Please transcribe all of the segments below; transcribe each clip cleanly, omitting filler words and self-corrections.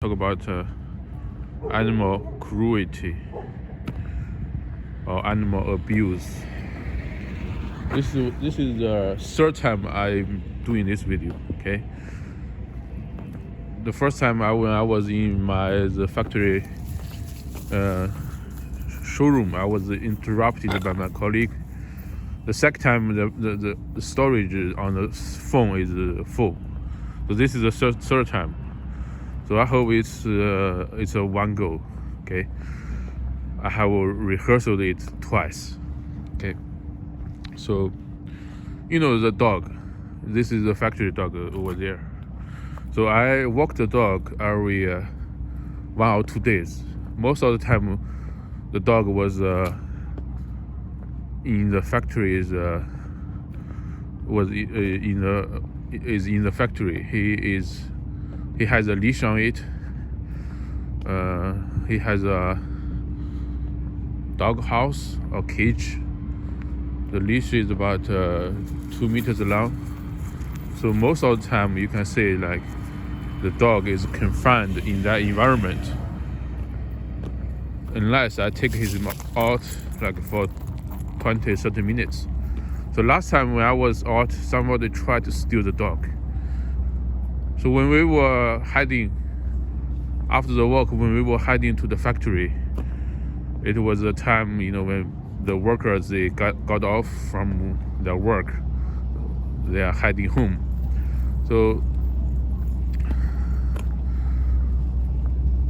talk about animal cruelty or animal abuse. This is the third time I'm doing this video. Okay, the first time when I was in the factory showroom, I was interrupted by my colleague. The second time, the storage on the phone is full. So this is the third time. So I hope it's a one go. Okay, I have rehearsed it twice. Okay, so the dog. This is the factory dog over there. So I walk the dog every 1 or 2 days. Most of the time, the dog was in the factory is in the factory. He has a leash on it. He has a dog house or cage. The leash is about 2 meters long. So most of the time you can say like the dog is confined in that environment unless I take him out like for 20-30 minutes. So last time when I was out, somebody tried to steal the dog. So when we were heading after the walk, when we were heading to the factory, it was a time when the workers they got off from their work. They are heading home. So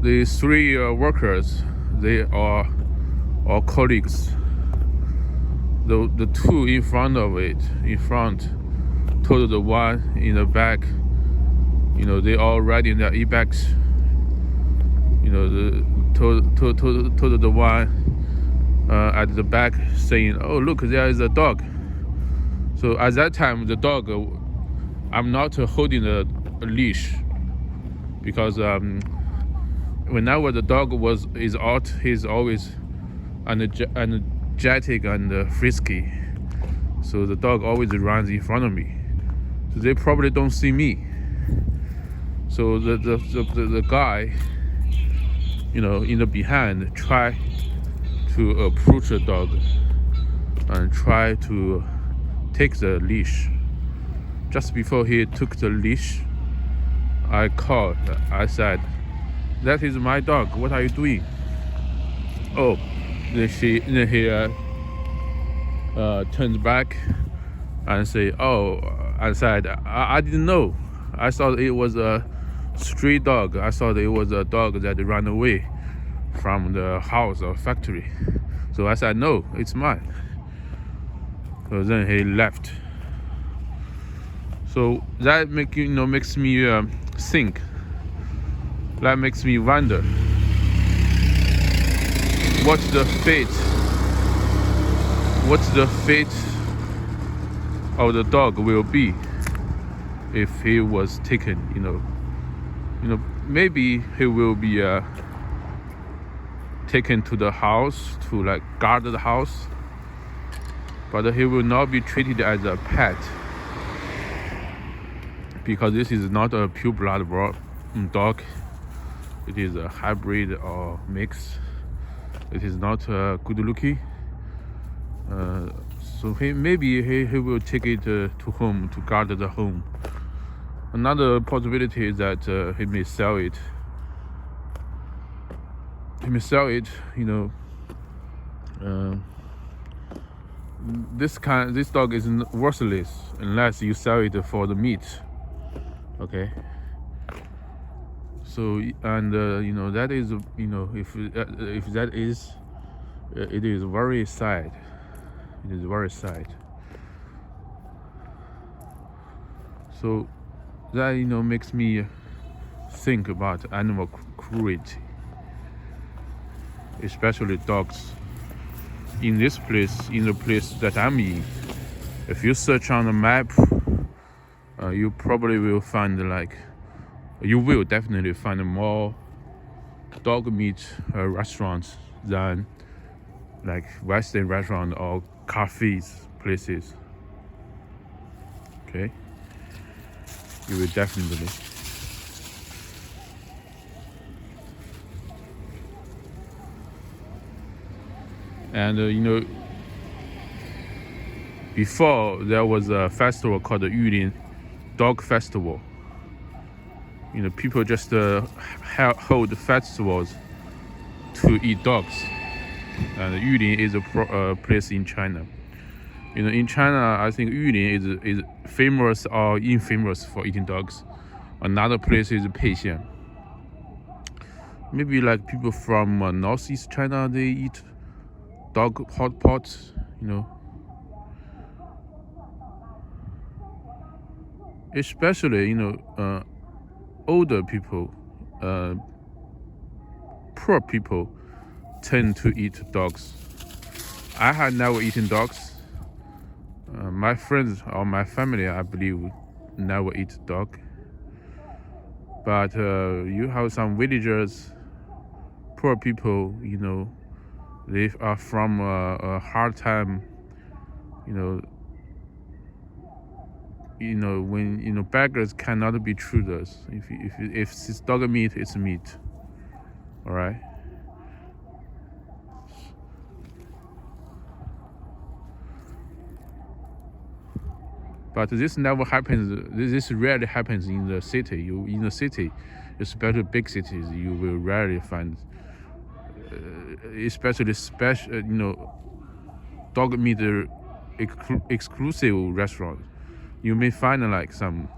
the three workers, they are all colleagues. The two in front told the one in the back, they all riding their e-bikes. Told the one at the back saying, "Oh, look, there is a dog." So at that time, the dog, I'm not holding a leash because whenever the dog is out, he's always energetic and frisky. So the dog always runs in front of me. So they probably don't see me. So the guy, in the behind, try to approach the dog and try to take the leash. Just before he took the leash, I called. I said, "That is my dog. What are you doing?" Oh, then he turns back and say, "Oh," I said, I didn't know. I thought it was a stray dog. I thought it was a dog that ran away from the house or factory." So I said, "No, it's mine." So then he left. So that makes me think. That makes me wonder what the fate of the dog will be if he was taken. Maybe he will be taken to the house to like guard the house, but he will not be treated as a pet because this is not a pure blood dog. It is a hybrid or mix. It is not good looking. So maybe he will take it to home to guard the home. Another possibility is that he may sell it. This dog is worthless unless you sell it for the meat. Okay. So that is if that is, it is very sad. It is very sad. So that makes me think about animal cruelty, especially dogs. In this place, in the place that I'm in, if you search on the map, you probably will find you will definitely find more dog meat restaurants than like Western restaurant or cafes places. Okay, you will definitely. And before there was a festival called the Yulin Dog Festival. People just hold festivals to eat dogs. And Yulin is a place in China. In China, I think Yulin is famous or infamous for eating dogs. Another place is Peixian. Maybe like people from northeast China, they eat dog hot pots. Especially older people, poor people tend to eat dogs. I had never eaten dogs. My friends or my family, I believe, never eat dog. But you have some villagers, poor people, they are from a hard time, when beggars cannot be choosers. If it's dog meat, it's meat. All right. But this never happens. This rarely happens in the city. In the city, especially big cities, you will rarely find, especially special, dog meat exclusive restaurants. You may find like some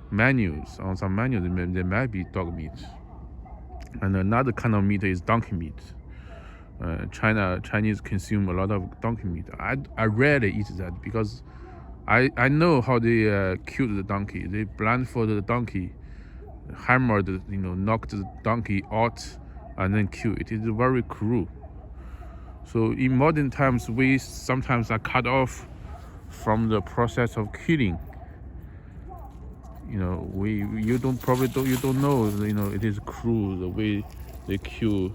menus. On some menus, there might be dog meat. And another kind of meat is donkey meat. Chinese consume a lot of donkey meat. I rarely eat that because I know how they kill the donkey. They blindfold the donkey, hammer knock the donkey out, and then kill it. It is very cruel. So in modern times, we sometimes are cut off from the process of killing. You don't know. It is cruel the way they kill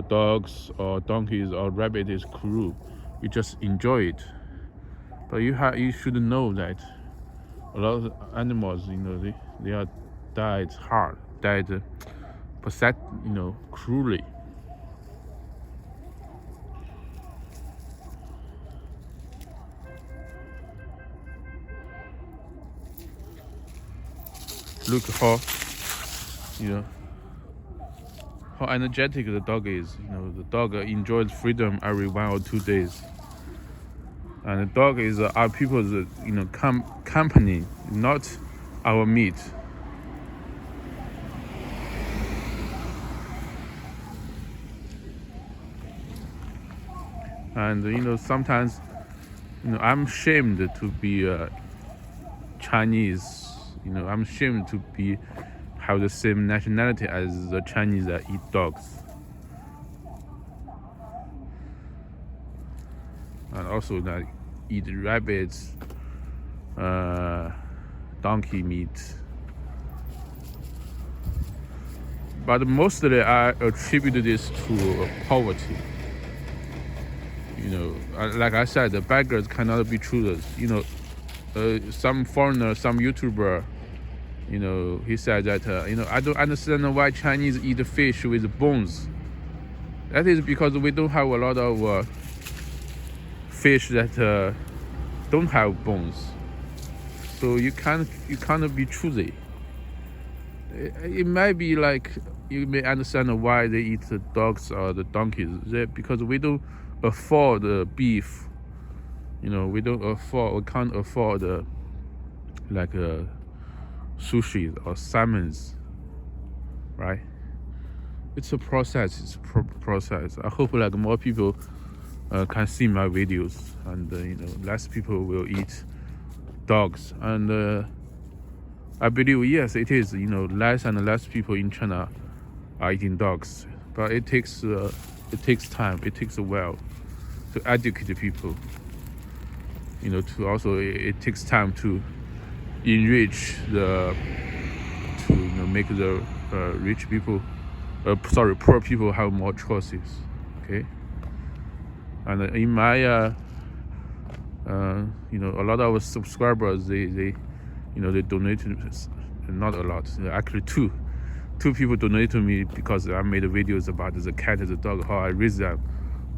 dogs or donkeys or rabbit is cruel. You just enjoy it. But you should know that a lot of animals, they are died hard, cruelly. Look how energetic the dog is. The dog enjoys freedom every 1 or 2 days. And the dog is our people's, company, not our meat. And sometimes, I'm ashamed to be Chinese. I'm ashamed to have the same nationality as the Chinese that eat dogs. And also that eat rabbits, donkey meat. But mostly I attribute this to poverty. Like I said, the beggars cannot be choosers. Some foreigner, some YouTuber, he said that, I don't understand why Chinese eat fish with bones. That is because we don't have a lot of fish that don't have bones. So you can't be choosy. It might be like you may understand why they eat the dogs or the donkeys. Because we don't afford the beef. We can't afford sushi or salmons, right? It's a process. It's a process. I hope more people can see my videos, and less people will eat dogs. And I believe, yes, it is. Less and less people in China are eating dogs, but it takes time. It takes a while to educate people. To also it takes time to enrich make the rich people, poor people have more choices. Okay. And in my a lot of our subscribers, they donated, not a lot, actually two people donated to me because I made videos about the cat and the dog, how I raise them,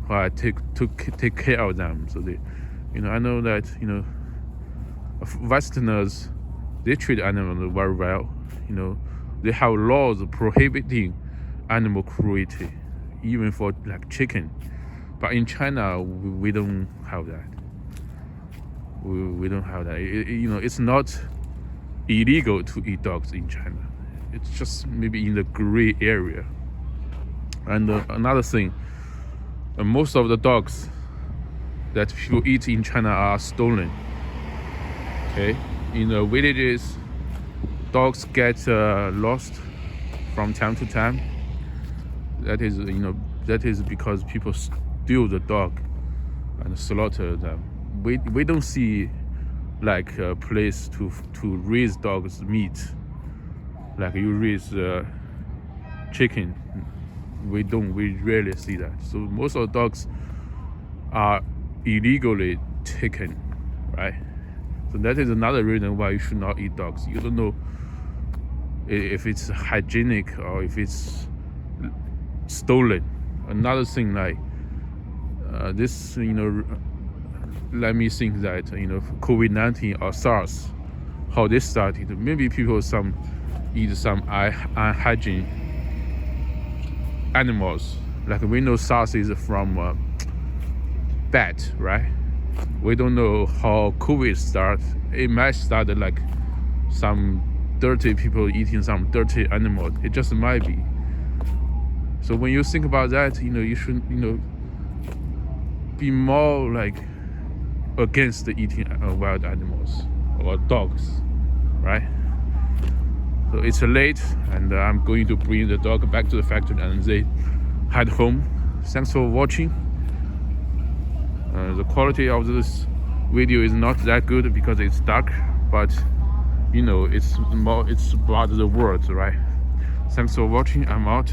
while I take care of them. So they, I know that Westerners, they treat animals very well. They have laws prohibiting animal cruelty, even for like chicken. But in China, we don't have that. We don't have that. It's not illegal to eat dogs in China. It's just maybe in the gray area. And another thing, most of the dogs that people eat in China are stolen. Okay, in the villages, dogs get lost from time to time. That is because people steal the dog and slaughter them. We don't see like a place to raise dogs meat, like you raise chicken. We rarely see that. So most of the dogs are illegally taken, right? So that is another reason why you should not eat dogs. You don't know if it's hygienic or if it's stolen. Another thing, like this, let me think that COVID-19 or SARS, how this started. Maybe people eat some unhygiene animals. Like we know SARS is from bat, right? We don't know how COVID started. It might start like some dirty people eating some dirty animals. It just might be. So when you think about that, you should be more like against the eating wild animals or dogs, right? So it's late, and I'm going to bring the dog back to the factory, and they head home. Thanks for watching. The quality of this video is not that good because it's dark, but it's about the words, right? Thanks for watching. I'm out.